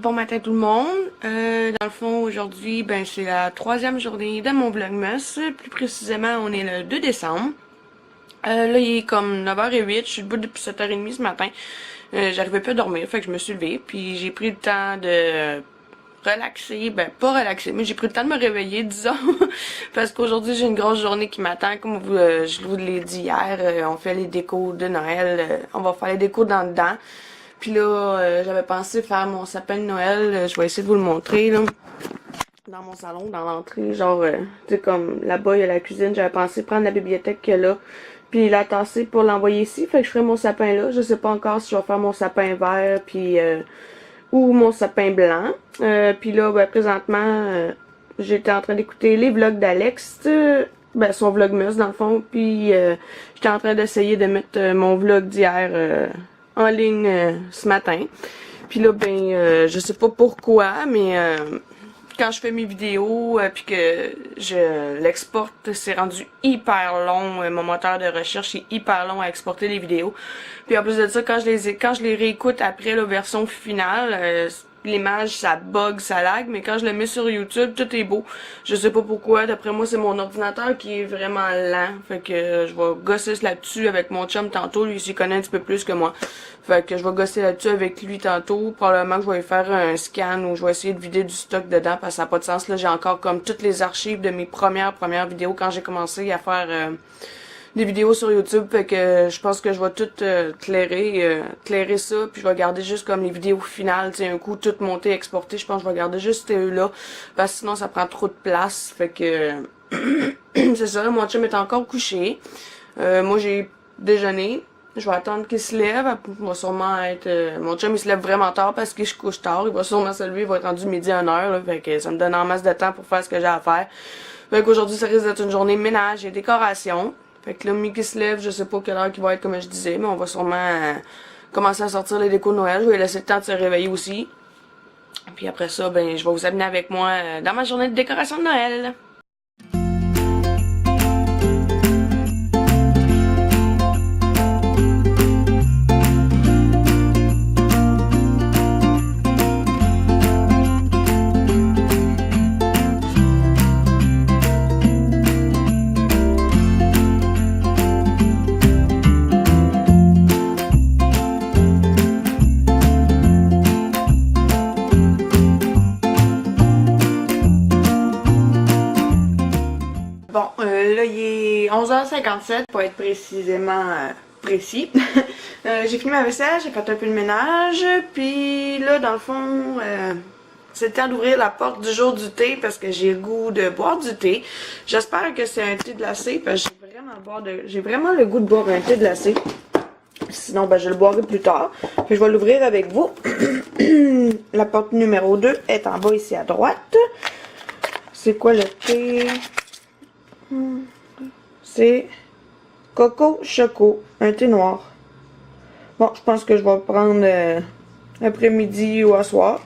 bon matin tout le monde. Dans le fond, aujourd'hui, ben c'est la 3e journée de mon vlogmas. Plus précisément, on est le 2 décembre. Là, il est comme 9h08. Je suis debout depuis 7h30 ce matin. J'arrivais plus à dormir, fait que je me suis levée. Puis j'ai pris le temps de relaxer. Ben, pas relaxer, mais j'ai pris le temps de me réveiller, disons. Parce qu'aujourd'hui, j'ai une grosse journée qui m'attend. Comme je vous l'ai dit hier, on fait les décos de Noël. On va faire les décos dans le dedans. Puis là, j'avais pensé faire mon sapin de Noël. Je vais essayer de vous le montrer, là. Dans mon salon, dans l'entrée. Genre, tu sais, comme là-bas, il y a la cuisine. J'avais pensé prendre la bibliothèque qu'il y a là. Puis la tasser pour l'envoyer ici. Fait que je ferai mon sapin là. Je sais pas encore si je vais faire mon sapin vert. Puis, ou mon sapin blanc. Puis là, ben, présentement, j'étais en train d'écouter les vlogs d'Alex. Ben, son vlogmas, dans le fond. Puis, j'étais en train d'essayer de mettre mon vlog d'hier en ligne ce matin. Puis là, ben, je sais pas pourquoi, mais quand je fais mes vidéos puis que je l'exporte, c'est rendu hyper long. Mon moteur de recherche est hyper long à exporter les vidéos. Puis en plus de ça, quand je les réécoute après la version finale, l'image ça bug, ça lag, mais quand je le mets sur YouTube, tout est beau. Je sais pas pourquoi, d'après moi c'est mon ordinateur qui est vraiment lent. Fait que je vais gosser là-dessus avec mon chum tantôt, lui il connaît un petit peu plus que moi. Fait que je vais gosser là-dessus avec lui tantôt. Probablement que je vais faire un scan ou je vais essayer de vider du stock dedans parce que ça n'a pas de sens. Là, j'ai encore comme toutes les archives de mes premières vidéos quand j'ai commencé à faire des vidéos sur YouTube. Fait que je pense que je vais tout clairer ça. Puis je vais garder juste comme les vidéos finales. Tu sais, un coup, tout monter, exporter. Je pense que je vais garder juste eux là. Parce que sinon, ça prend trop de place. Fait que c'est ça, mon chum est encore couché. Moi, j'ai déjeuné. Je vais attendre qu'il se lève. Il va sûrement être... mon chum, il se lève vraiment tard parce que je couche tard. Il va sûrement se lever. Il va être rendu midi à 1h. Là, fait que ça me donne en masse de temps pour faire ce que j'ai à faire. Fait qu'aujourd'hui, ça risque d'être une journée ménage et décoration. Fait que là, mi qui se lève, je sais pas quelle heure qu'il va être, comme je disais. Mais on va sûrement commencer à sortir les décos de Noël. Je vais laisser le temps de se réveiller aussi. Puis après ça, ben, je vais vous amener avec moi dans ma journée de décoration de Noël. Bon, là, il est 11h57 pour être précisément précis. J'ai fini ma vaisselle, j'ai fait un peu de ménage, puis là, dans le fond, c'est le temps d'ouvrir la porte du jour du thé parce que j'ai le goût de boire du thé. J'espère que c'est un thé glacé parce que j'ai vraiment le goût de boire un thé glacé. Sinon, ben, je le boirai plus tard. Puis je vais l'ouvrir avec vous. La porte numéro 2 est en bas ici à droite. C'est quoi le thé? C'est Coco Choco, un thé noir. Bon, je pense que je vais le prendre après-midi ou à soir.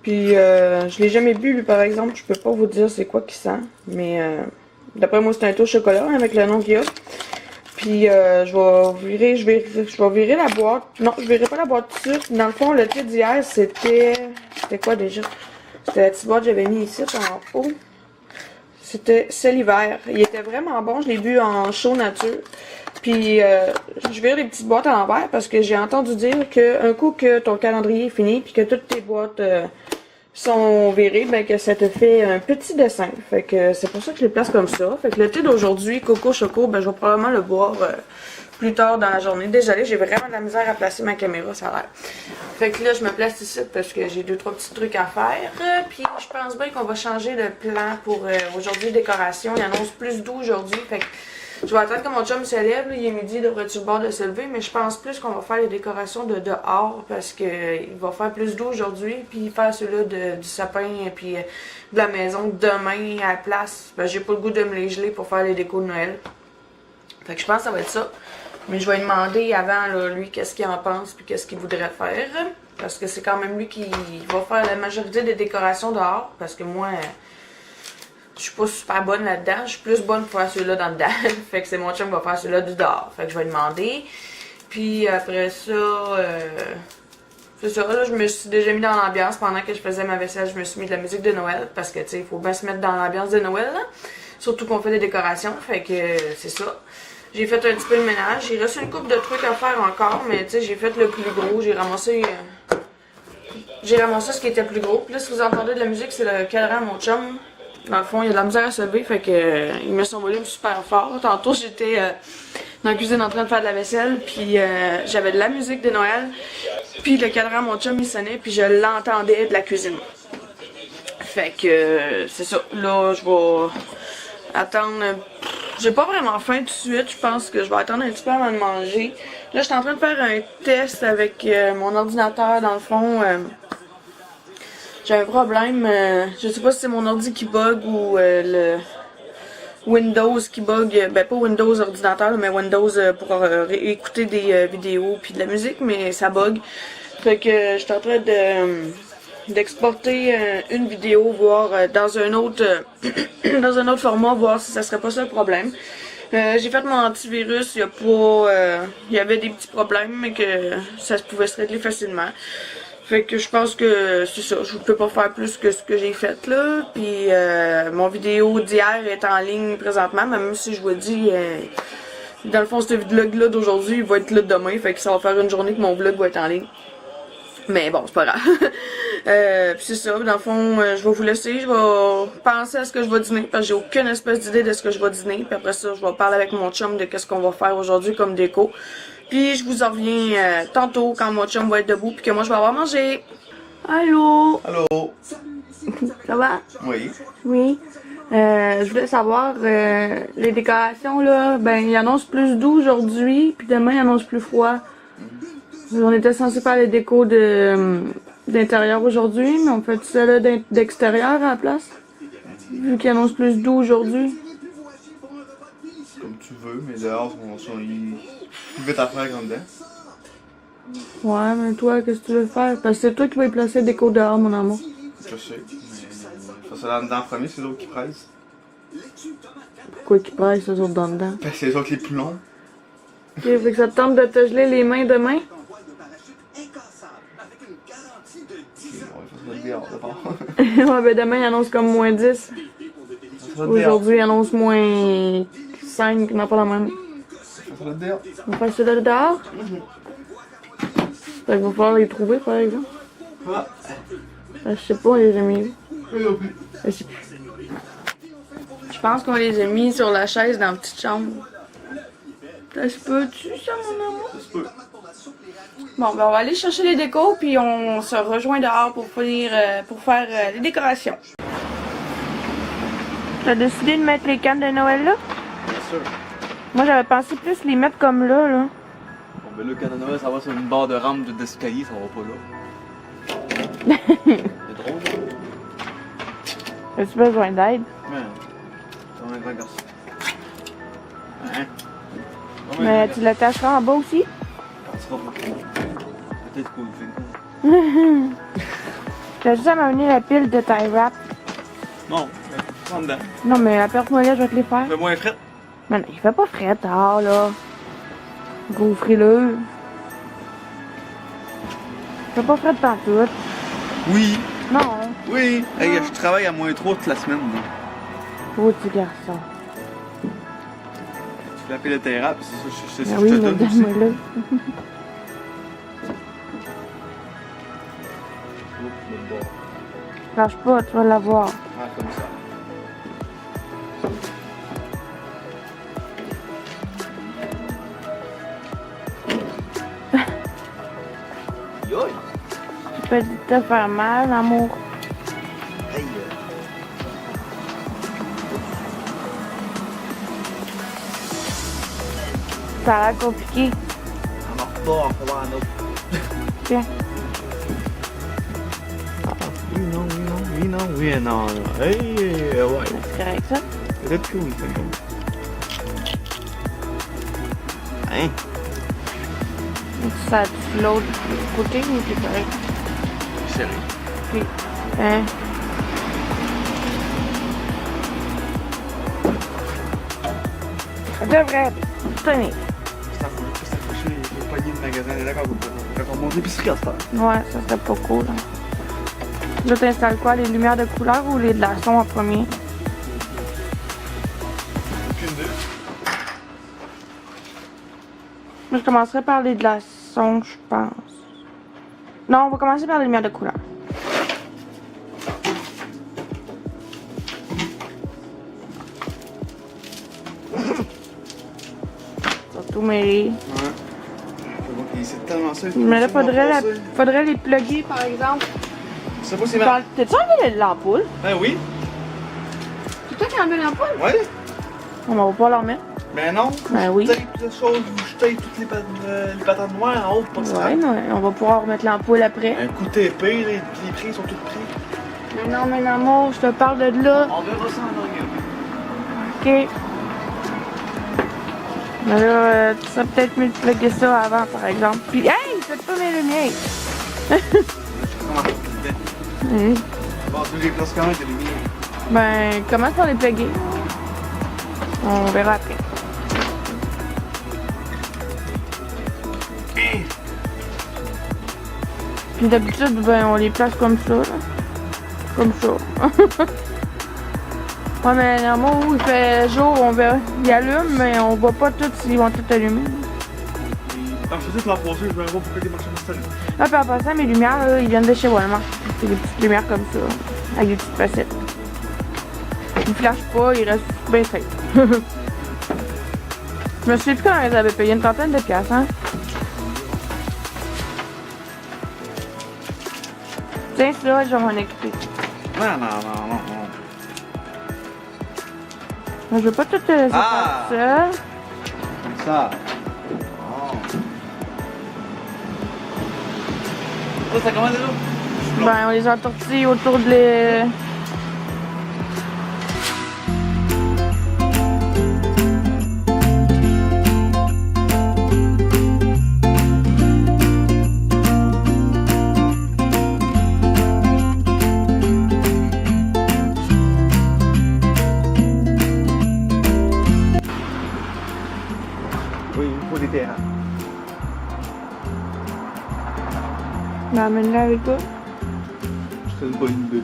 Puis, je l'ai jamais bu, lui, par exemple. Je peux pas vous dire c'est quoi qui sent. Mais, d'après moi, c'est un thé au chocolat, hein, avec le nom qu'il y a. Puis, je vais virer la boîte. Non, je verrai pas la boîte tout de suite. Dans le fond, le thé d'hier, c'était quoi déjà? C'était la petite boîte que j'avais mis ici, en haut. C'était l'hiver. Il était vraiment bon. Je l'ai bu en chaud nature. Puis, je vire les petites boîtes à l'envers parce que j'ai entendu dire qu'un coup que ton calendrier est fini puis que toutes tes boîtes sont virées, ben que ça te fait un petit dessin. Fait que c'est pour ça que je les place comme ça. Fait que le thé d'aujourd'hui, Coco Choco, ben je vais probablement le boire plus tard dans la journée. Désolée, j'ai vraiment de la misère à placer ma caméra, ça a l'air. Fait que là, je me place ici parce que j'ai 2-3 petits trucs à faire. Puis je pense bien qu'on va changer de plan pour aujourd'hui décoration. Il annonce plus doux aujourd'hui. Fait que je vais attendre que mon chum se lève. Là, il est midi, devrait-tu le bord de se lever. Mais je pense plus qu'on va faire les décorations de dehors parce que il va faire plus doux aujourd'hui. Puis faire ceux-là du sapin et puis de la maison demain à la place. J'ai pas le goût de me les geler pour faire les décos de Noël. Fait que je pense que ça va être ça. Mais je vais lui demander avant, là, lui, qu'est-ce qu'il en pense puis qu'est-ce qu'il voudrait faire. Parce que c'est quand même lui qui va faire la majorité des décorations dehors. Parce que moi, je suis pas super bonne là-dedans. Je suis plus bonne pour faire ceux-là dans le dedans. Fait que c'est mon chum qui va faire ceux-là du dehors. Fait que je vais lui demander. Puis après ça, c'est ça, là, je me suis déjà mis dans l'ambiance pendant que je faisais ma vaisselle, je me suis mis de la musique de Noël parce que tu sais, il faut bien se mettre dans l'ambiance de Noël, là. Surtout qu'on fait des décorations, fait que c'est ça. J'ai fait un petit peu de ménage, j'ai reçu une couple de trucs à faire encore, mais tu sais, j'ai fait le plus gros, j'ai ramassé ce qui était plus gros. Puis là, si vous entendez de la musique, c'est le cadran à mon chum. Dans le fond, il a de la misère à se lever, fait que il met son volume super fort. Tantôt, j'étais dans la cuisine en train de faire de la vaisselle, puis j'avais de la musique de Noël, puis le cadran à mon chum, il sonnait, puis je l'entendais de la cuisine. Fait que c'est ça. Là, je vais attendre. J'ai pas vraiment faim tout de suite, je pense que je vais attendre un petit peu avant de manger. Là, je suis en train de faire un test avec mon ordinateur, dans le fond. J'ai un problème, je sais pas si c'est mon ordi qui bug ou le Windows qui bug, ben pas Windows ordinateur, mais Windows pour écouter des vidéos puis de la musique, mais ça bug. Fait que je suis en train d'exporter une vidéo, voir dans un autre dans un autre format, voir si ça serait pas ça le problème. J'ai fait mon antivirus, il y avait des petits problèmes, mais que ça pouvait se régler facilement. Fait que je pense que c'est ça, je peux pas faire plus que ce que j'ai fait là. Puis mon vidéo d'hier est en ligne présentement, même si je vous dis, dans le fond, ce vlog-là d'aujourd'hui, il va être là demain, fait que ça va faire une journée que mon vlog va être en ligne. Mais bon, c'est pas grave. Puis c'est ça, dans le fond, je vais vous laisser, je vais penser à ce que je vais dîner, parce que j'ai aucune espèce d'idée de ce que je vais dîner. Puis après ça, je vais parler avec mon chum de qu'est-ce qu'on va faire aujourd'hui comme déco. Puis je vous en reviens tantôt quand mon chum va être debout puis que moi je vais avoir mangé. Allô? Allô? Ça va? Oui. Oui. Je voulais savoir, les décorations là, ben ils annoncent plus doux aujourd'hui, puis demain ils annoncent plus froid. On était censé faire les décos d'intérieur aujourd'hui, mais on fait celle d'extérieur à la place. Vu qu'ils annoncent plus doux aujourd'hui. Comme tu veux, mais dehors, ils plus vite à faire qu'en dedans. Ouais, mais toi, qu'est-ce que tu veux faire? Parce que c'est toi qui vas y placer le déco dehors, mon amour. Je sais, mais faut ça dans dedans en premier, c'est l'autre qui presse. Pourquoi qu'ils pressent, eux autres, dans dedans? Parce que c'est les autres les plus longs. Ok, fait que ça te tente de te geler les mains demain? On va faire ça dehors d'abord. Ouais, ben demain, il annonce comme moins 10. Aujourd'hui, il annonce moins 5, non pas la même. On va faire ça dehors. On va faire ça dehors? Fait qu'il va falloir les trouver, par exemple. Ah. Je sais pas, on les a mis où? Non plus. Je sais plus. Je pense qu'on les a mis sur la chaise dans la petite chambre. Ça se peut-tu, ça, mon amour? Ça se peut. Bon, ben on va aller chercher les décos, puis on se rejoint dehors pour faire les décorations. T'as décidé de mettre les cannes de Noël là? Bien sûr. Moi, j'avais pensé plus les mettre comme là. Bon, ben là, quand Noël, ça va sur une barre de rampe d'escalier, ça va pas là. C'est drôle, ça. As-tu besoin d'aide? Ouais. C'est un grand garçon. Hein? Mais tu l'attacheras en bas aussi? Ça sera pas. Peut-être cool, c'est T'as juste à m'amener la pile de tie wrap. Non, prends dedans. Non, mais apporte-moi là, je vais te les faire. Fais moins frais. Mais non, il fait pas frais tard, là. Gros frileux. Il fait pas frais de partout. Oui. Non. Oui. Hey, je travaille à moins 3 toute la semaine. Donc. Oh, petit garçon. Tu peux appeler le terrain, c'est ça Ah que oui, je te mais donne aussi. donne-moi là. Lâche pas, tu vas l'avoir. Ah, comme ça. Yoï! Tu peux te faire mal, amour. Hey! Ça a l'air compliqué. Ça marche pas, on va voir un autre. Tiens. Oui, non, oui, non, oui, non, oui, non, non. Hey, ouais. C'est correct, ça? Peut-être que oui, c'est bon. Hein? Ça a-tu l'autre côté ou c'est correct? Sérieux. Oui. Hein? Ça devrait tenir. C'est accroché, le palier de magasin est d'accord ou pas? Quand on monte l'épicerie à ce temps. Ouais, ça serait pas cool. Hein. Là, t'installes quoi? Les lumières de couleur ou les glaçons en premier? Aucune idée. Moi, je commencerai par les glaçons, je pense. Non, on va commencer par les lumières de couleur. Surtout mêlé. Ouais. C'est tellement ça. Mais là, faudrait les plugger, par exemple. Je sais pas si c'est mal. T'as-tu enlevé l'ampoule? Ben oui. C'est toi qui as enlevé l'ampoule? Ouais. On va pas la remettre. Ben non. Ben oui. Je tape les choses, je tape toutes les patates noires en haut pour que ça. Ouais, non, on va pouvoir remettre l'ampoule après. Un coup d'épée, les prix sont tous pris. Mais non, mais amour, je te parle de là. On verra ça en arrière. Ok. Mais là, tu serais peut-être mieux de plugger ça avant, par exemple. Puis, hey, faites pas mes lumières. Comment ça se Oui. Bon, tu les places quand même, t'es les lumières. Ben, commence par les plugger. On verra après. Puis d'habitude, ben, on les place comme ça, là. Comme ça. Ouais, mais normalement, où il fait jour, on verra. Il allume, mais on voit pas tout s'ils vont tout allumer. Dans le physique, l'an passé, je vais voir pourquoi les marchands installés. Ah, puis en passant, mes lumières, là, ils viennent de chez Walmart. C'est des petites lumières comme ça, avec des petites facettes. Ils flashent pas, ils restent bien faits. Je me souviens plus quand ils avaient payé une trentaine de piastres, hein. Tiens, celui-là, je vais m'en occuper. Non. Mais je veux pas tout te laisser faire ça. Comme ça. Oh. Ça, ça commence déjà? Ben, on les a entortillés autour de les... Oui, il faut des terrains. Ben, amène-le avec toi. C'est une bonne idée.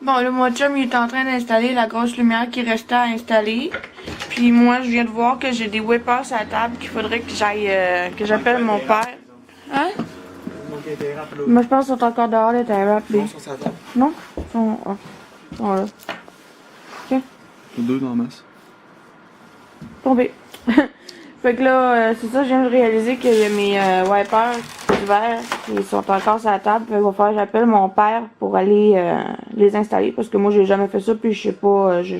Bon, là, mon chum, il est en train d'installer la grosse lumière qui restait à installer. Puis moi, je viens de voir que j'ai des wipers à la table qu'il faudrait que j'aille, que j'appelle mon père. Hein? Moi, je pense qu'ils sont encore dehors, les tie wraps. Non, sur sa table. Non? Ils sont, ah, ils sont là. Ok. Deux dans la masse. Tombé. Fait que là, c'est ça, je viens de réaliser qu'il y a mes wipers d'hiver qui sont encore sur la table. Fait qu'il va falloir que j'appelle mon père pour aller les installer parce que moi j'ai jamais fait ça puis je sais pas, je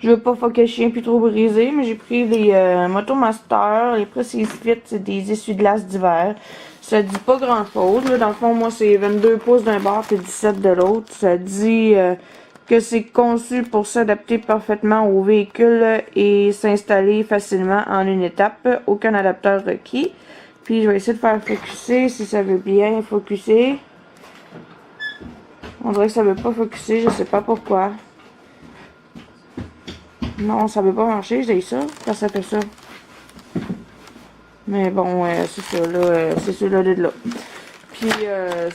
veux pas fucker chien puis trop briser, mais j'ai pris les Motomaster, les Precis Fit, c'est des essuie-glaces d'hiver. Ça dit pas grand chose, là. Dans le fond, moi c'est 22 pouces d'un bord et 17 de l'autre. Ça dit que c'est conçu pour s'adapter parfaitement au véhicule et s'installer facilement en une étape. Aucun adapteur requis. Puis je vais essayer de faire focuser si ça veut bien focuser. On dirait que ça veut pas focuser, je sais pas pourquoi. Non, ça veut pas marcher, j'ai ça quand ça fait ça. Mais bon, c'est ça, là, c'est celui-là de là. Puis,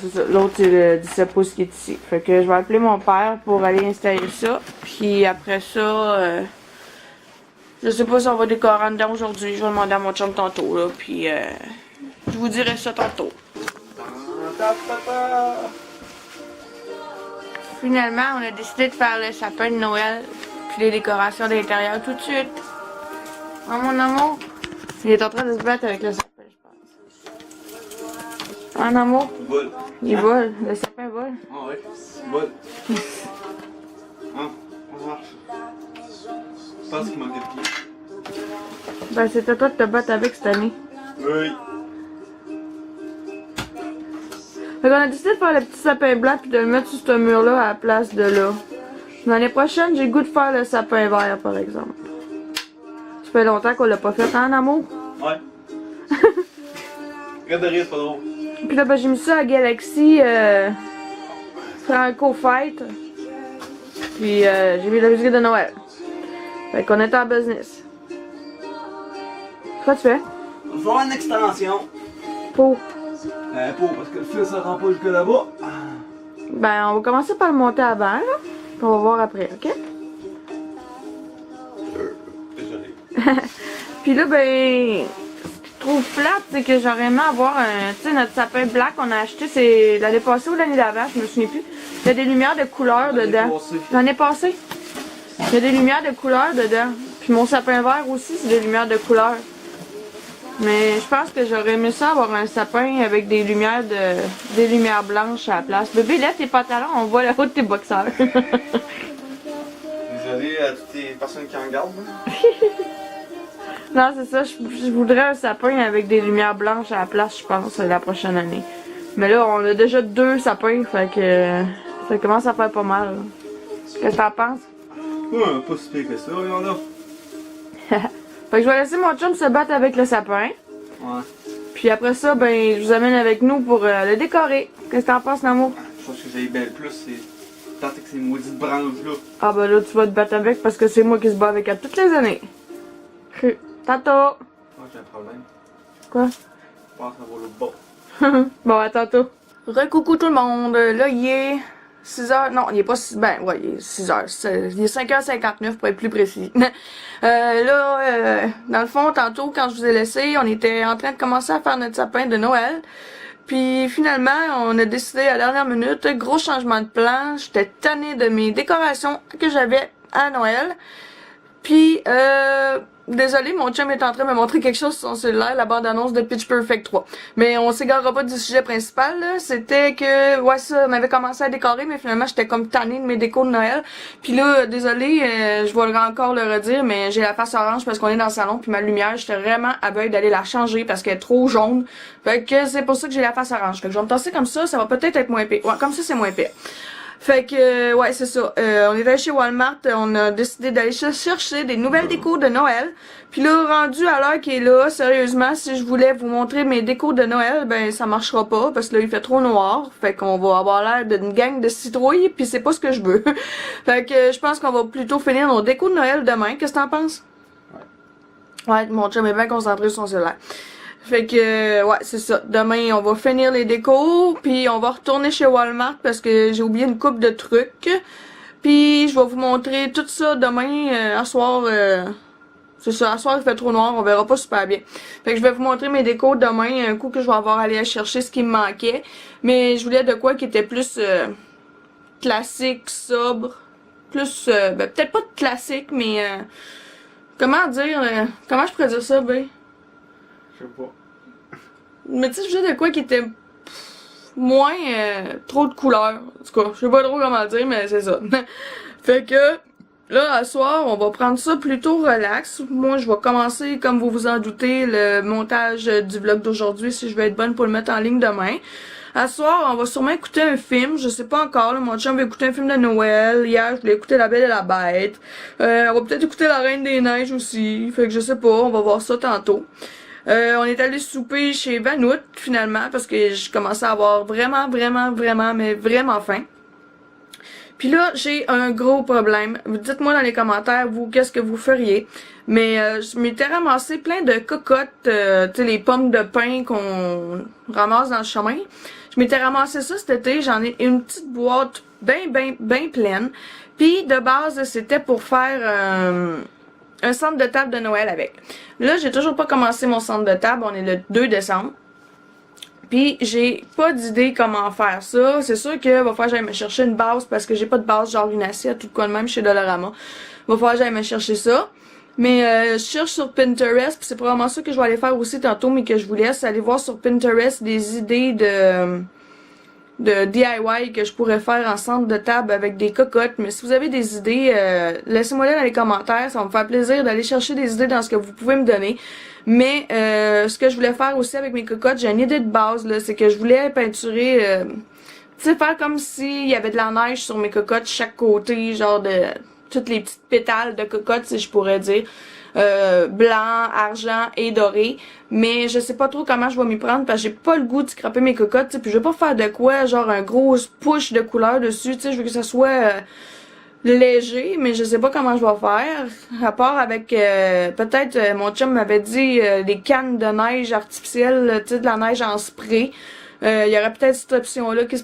c'est ça, l'autre, c'est le 17 pouces qui est ici. Fait que je vais appeler mon père pour aller installer ça. Puis après ça, je sais pas si on va décorer en dedans aujourd'hui. Je vais demander à mon chum tantôt, là. Puis, je vous dirai ça tantôt. Finalement, on a décidé de faire le sapin de Noël. Puis les décorations d'intérieur tout de suite. Oh mon amour, il est en train de se battre avec le sapin, je pense. En amour, Vole. il vole, le sapin vole. Ah ouais, vole. Hein, on marche. Je pense qu'il manque de pied. Ben c'est à toi de te battre avec cette année. Oui. Fait qu'on a décidé de faire le petit sapin blanc puis de le mettre sur ce mur-là à la place de là. L'année prochaine, j'ai le goût de faire le sapin vert, par exemple. Ça fait longtemps qu'on l'a pas fait, hein, en amour? Ouais. Regarde de rire, c'est pas drôle. Puis là, ben, j'ai mis ça à Galaxy Franco Fight. Puis j'ai mis la musique de Noël. Fait qu'on est en business. Quoi tu fais? On va faire une extension. Pour? Parce que le fil ça rend pas jusque là-bas. Ben, on va commencer par le monter avant, là. Puis on va voir après, ok? Désolé. Puis là, ben, ce que je trouve plate, c'est que j'aurais aimé avoir un. Tu sais, notre sapin black qu'on a acheté, c'est l'année passée ou l'année d'avant, je me souviens plus. Il y a des lumières de couleur dedans. L'année passée. Il y a des lumières de couleur dedans. Puis mon sapin vert aussi, c'est des lumières de couleur. Mais je pense que j'aurais aimé ça avoir un sapin avec des lumières blanches à la place. Bébé, lève tes pantalons, on voit la haut de tes boxeurs. Désolé à toutes les personnes qui en regardent. Non, c'est ça, je voudrais un sapin avec des lumières blanches à la place, je pense, la prochaine année. Mais là, on a déjà 2 sapins, fait que ça commence à faire pas mal. Qu'est-ce que t'en penses? Ouais, pas si pire que ça, y'en a. Fait que je vais laisser mon chum se battre avec le sapin. Ouais. Puis après ça, ben, je vous amène avec nous pour le décorer. Qu'est-ce que t'en penses, Namo? Je pense que j'ai belle plus, c'est. Tant que ces maudites branches là. Ah ben là, tu vas te battre avec parce que c'est moi qui se bats avec elle toutes les années. Tantôt! Moi j'ai un problème. Quoi? Je pense que ça va l'autre bas. Bon, à tantôt. Recoucou tout le monde. Là, il est 6h. Non, il est pas 6. Ben, ouais, il est 6h. Il est 5h59 pour être plus précis. Dans le fond, tantôt, quand je vous ai laissé, on était en train de commencer à faire notre sapin de Noël. Puis finalement, on a décidé à la dernière minute, gros changement de plan. J'étais tannée de mes décorations que j'avais à Noël. Puis, désolé, mon chum est en train de me montrer quelque chose sur son cellulaire, la bande-annonce de Pitch Perfect 3. Mais on s'égarera pas du sujet principal, là. C'était que, ouais, ça, on avait commencé à décorer, mais finalement, j'étais comme tannée de mes décos de Noël. Puis là, désolé, je vais encore le redire, mais j'ai la face orange parce qu'on est dans le salon, puis ma lumière, j'étais vraiment à veille d'aller la changer parce qu'elle est trop jaune. Fait que c'est pour ça que j'ai la face orange. Fait que je vais me tasser comme ça va peut-être être moins pire. Ouais, comme ça, c'est moins pire. Fait que, ouais, c'est ça. On est allé chez Walmart, on a décidé d'aller chercher des nouvelles décos de Noël. Puis là, rendu à l'heure qui est là, sérieusement, si je voulais vous montrer mes décos de Noël, ben ça marchera pas parce que là, il fait trop noir. Fait qu'on va avoir l'air d'une gang de citrouilles, puis c'est pas ce que je veux. Fait que je pense qu'on va plutôt finir nos décos de Noël demain. Qu'est-ce que t'en penses? Ouais, mon chum est bien concentré sur son cellulaire. Fait que, ouais, c'est ça. Demain, on va finir les décos, puis on va retourner chez Walmart parce que j'ai oublié une coupe de trucs. Puis, je vais vous montrer tout ça demain, à soir. C'est ça, à soir, il fait trop noir, on verra pas super bien. Fait que je vais vous montrer mes décos demain, un coup que je vais avoir allé chercher ce qui me manquait. Mais je voulais de quoi qui était plus classique, sobre. Plus, ben, peut-être pas de classique, mais comment dire, comment je pourrais dire ça, ben? Je sais pas. Mais tu sais, je voulais de quoi qui était moins trop de couleurs. En tout cas, je sais pas trop comment le dire, mais c'est ça. Fait que là, à soir, on va prendre ça plutôt relax. Moi, je vais commencer, comme vous vous en doutez, le montage du vlog d'aujourd'hui si je veux être bonne pour le mettre en ligne demain. À soir, on va sûrement écouter un film, je sais pas encore, là, mon chum va écouter un film de Noël. Hier, je voulais écouter La Belle et la Bête. On va peut-être écouter La Reine des Neiges aussi. Fait que je sais pas, on va voir ça tantôt. On est allé souper chez Vanout, finalement, parce que je commençais à avoir vraiment faim. Puis là, j'ai un gros problème. Dites-moi dans les commentaires, vous, qu'est-ce que vous feriez. Mais je m'étais ramassé plein de cocottes, tu sais, les pommes de pin qu'on ramasse dans le chemin. Je m'étais ramassé ça cet été, j'en ai une petite boîte bien pleine. Puis de base, c'était pour faire un centre de table de Noël avec. Là, j'ai toujours pas commencé mon centre de table, on est le 2 décembre. Puis j'ai pas d'idée comment faire ça. C'est sûr que va falloir que j'aille me chercher une base parce que j'ai pas de base, genre une assiette ou quoi de même chez Dollarama. Va falloir que j'aille me chercher ça. Mais je cherche sur Pinterest, puis c'est probablement ça que je vais aller faire aussi tantôt, mais que je vous laisse aller voir sur Pinterest des idées de DIY que je pourrais faire en centre de table avec des cocottes. Mais si vous avez des idées, laissez-moi-les dans les commentaires. Ça va me faire plaisir d'aller chercher des idées dans ce que vous pouvez me donner. Mais ce que je voulais faire aussi avec mes cocottes, j'ai une idée de base, là, c'est que je voulais peinturer, sais, faire comme s'il y avait de la neige sur mes cocottes chaque côté, genre de toutes les petites pétales de cocottes, si je pourrais dire. Blanc, argent et doré. Mais je sais pas trop comment je vais m'y prendre parce que j'ai pas le goût de scraper mes cocottes, tu sais, puis je vais pas faire de quoi, genre un gros push de couleur dessus, tu sais, je veux que ça soit léger, mais je sais pas comment je vais faire. À part avec peut-être mon chum m'avait dit des cannes de neige artificielles, tu sais, de la neige en spray. Il y aurait peut-être cette option-là qui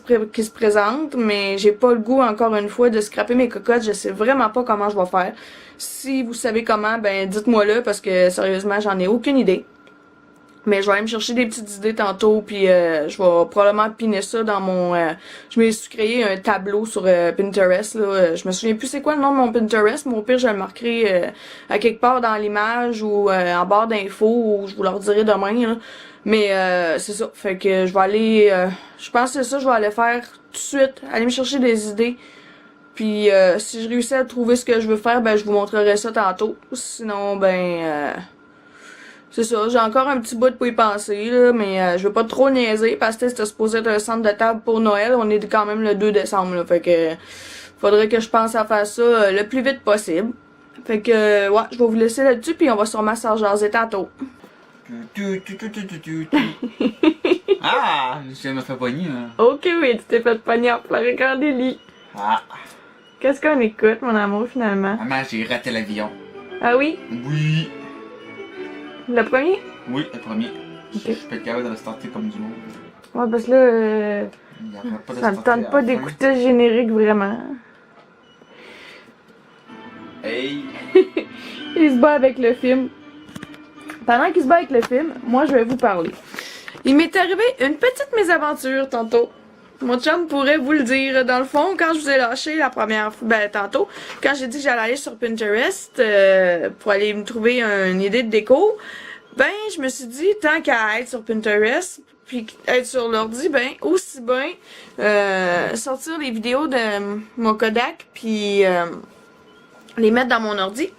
se présente, mais j'ai pas le goût encore une fois de scraper mes cocottes. Je sais vraiment pas comment je vais faire. Si vous savez comment, ben dites-moi là parce que sérieusement j'en ai aucune idée. Mais je vais aller me chercher des petites idées tantôt, puis je vais probablement piner ça dans mon... je me suis créé un tableau sur Pinterest, là. Je me souviens plus c'est quoi le nom de mon Pinterest, mais au pire je le marquerai à quelque part dans l'image ou en barre d'infos, ou je vous leur dirai demain, là. Mais c'est ça, fait que je vais aller... je pense que c'est ça, je vais aller faire tout de suite, aller me chercher des idées. Puis si je réussis à trouver ce que je veux faire, ben je vous montrerai ça tantôt. Sinon, ben... c'est ça, j'ai encore un petit bout pour y penser, là, mais je veux pas trop niaiser parce que c'était supposé être un centre de table pour Noël. On est quand même le 2 décembre, là, fait que faudrait que je pense à faire ça le plus vite possible. Fait que, ouais, je vais vous laisser là-dessus, puis on va sûrement s'en jaser tantôt. Ah, je me fais pogner, là. Ok, oui, tu t'es fait pogner en plein regard des lits. Ah, Qu'est-ce qu'on écoute, mon amour, finalement? maman, j'ai raté l'avion. Ah oui? Oui. Le premier? Oui, le premier. Ok. Je suis pas capable de le starter comme du monde. Ouais, parce que là, Il arrête pas de ça me starter tente pas à la fin. d'écouter le générique, vraiment. Hey. Il se bat avec le film. Pendant qu'il se bat avec le film, moi je vais vous parler. Il m'est arrivé une petite mésaventure tantôt. Mon chum pourrait vous le dire. Dans le fond, quand je vous ai lâché la première fois, ben tantôt, quand j'ai dit que j'allais aller sur Pinterest pour aller me trouver une idée de déco, ben je me suis dit, tant qu'à être sur Pinterest, puis être sur l'ordi, ben aussi bien sortir les vidéos de mon Kodak, puis les mettre dans mon ordi.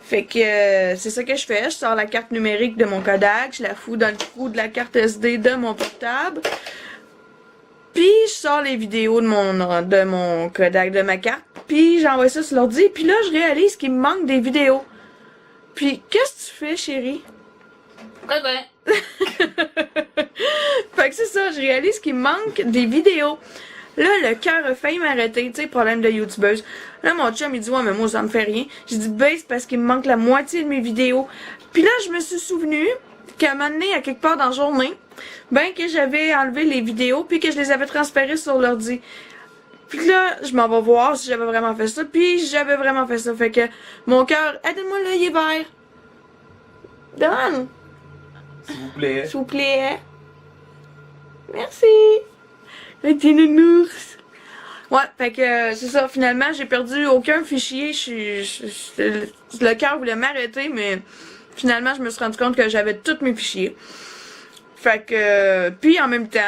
Fait que c'est ça que je fais. Je sors la carte numérique de mon Kodak, je la fous dans le trou de la carte SD de mon portable. Puis je sors les vidéos de mon Kodak, de ma carte. Puis j'envoie ça sur l'ordi. Puis là, je réalise qu'il me manque des vidéos. Puis qu'est-ce que tu fais, chérie? Fait que c'est ça, je réalise qu'il me manque des vidéos. Là, le cœur a failli m'arrêter, tu sais, problème de youtubeuse. Là, mon chum, il dit, ouais, mais moi, ça me fait rien. J'ai dit, ben, c'est parce qu'il me manque la moitié de mes vidéos. Puis là, je me suis souvenu qu'à un moment donné, à quelque part dans la journée, ben, que j'avais enlevé les vidéos, puis que je les avais transférées sur l'ordi. Puis là, je m'en vais voir si j'avais vraiment fait ça, puis j'avais vraiment fait ça. Fait que, mon cœur, aidez-moi là, il est vert. Donne! S'il vous plaît. S'il vous plaît. Merci. Un petit nounours. Ouais, fait que c'est ça. Finalement, j'ai perdu aucun fichier. Le cœur voulait m'arrêter, mais finalement, je me suis rendu compte que j'avais tous mes fichiers. Fait que, puis en même temps,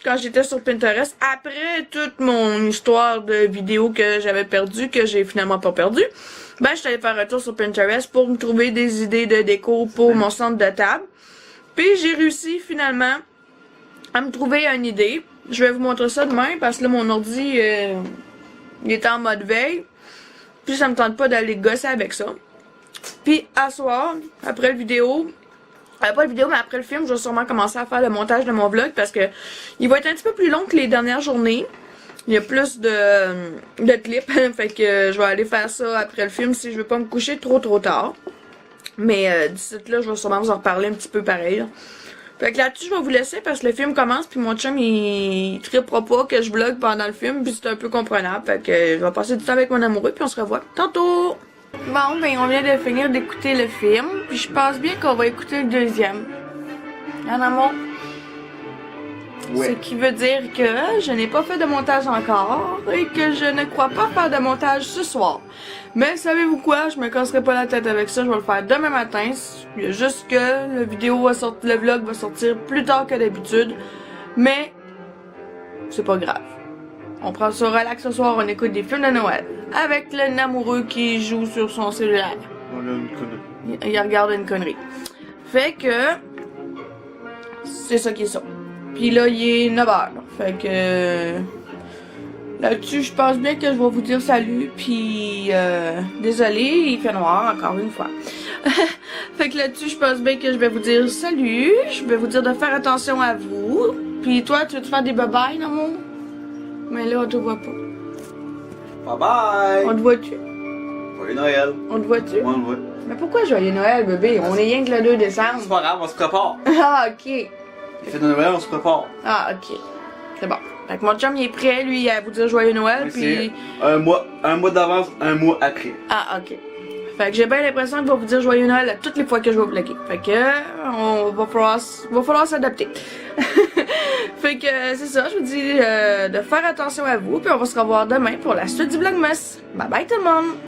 quand j'étais sur Pinterest, après toute mon histoire de vidéos que j'avais perdu, que j'ai finalement pas perdu, ben, j'étais allée faire un tour sur Pinterest pour me trouver des idées de déco pour mon centre de table. Puis j'ai réussi finalement à me trouver une idée. Je vais vous montrer ça demain parce que là mon ordi il est en mode veille. Puis ça me tente pas d'aller gosser avec ça. Puis à soir, après la vidéo, pas la vidéo mais après le film, je vais sûrement commencer à faire le montage de mon vlog parce que il va être un petit peu plus long que les dernières journées. Il y a plus de clips, fait que je vais aller faire ça après le film si je veux pas me coucher trop tard. Mais d'ici là, je vais sûrement vous en reparler un petit peu pareil. Là. Fait que là-dessus, je vais vous laisser parce que le film commence puis mon chum, il trippera pas que je vlog pendant le film puis c'est un peu comprenable. Fait que je vais passer du temps avec mon amoureux puis on se revoit tantôt! Bon, ben on vient de finir d'écouter le film puis je pense bien qu'on va écouter le deuxième. En amour? Ouais. Ce qui veut dire que je n'ai pas fait de montage encore et que je ne crois pas faire de montage ce soir. Mais savez-vous quoi? Je me casserai pas la tête avec ça, je vais le faire demain matin. Il y a juste que le vlog va sortir plus tard que d'habitude. Mais c'est pas grave. On prend ça relax ce soir, on écoute des films de Noël. Avec le amoureux qui joue sur son cellulaire. On a une connerie. Il regarde une connerie. Fait que c'est ça qui est ça. Puis là, il est 9h. Fait que Là-dessus, je pense bien que je vais vous dire salut, puis désolé, il fait noir encore une fois. Fait que là-dessus, je pense bien que je vais vous dire salut, je vais vous dire de faire attention à vous. Puis toi, tu veux te faire des bye-bye, amour? Mais là, on te voit pas. Bye bye! On te voit-tu? Joyeux Noël! On te voit-tu? Moi, on le voit. Mais pourquoi joyeux Noël, bébé? On est rien que le 2 décembre. C'est pas grave, on se prépare. Ah, ok. Les fêtes de Noël, on se prépare. Ah, ok. C'est bon. Fait que mon chum, il est prêt, lui, à vous dire joyeux Noël, Oui, puis... un mois d'avance, un mois après. Ah, ok. Fait que j'ai bien l'impression qu'il va vous dire joyeux Noël à toutes les fois que je vais vlogger. Fait que, va falloir s'adapter. Fait que, c'est ça, je vous dis de faire attention à vous, puis on va se revoir demain pour la suite du Vlogmas. Bye bye tout le monde!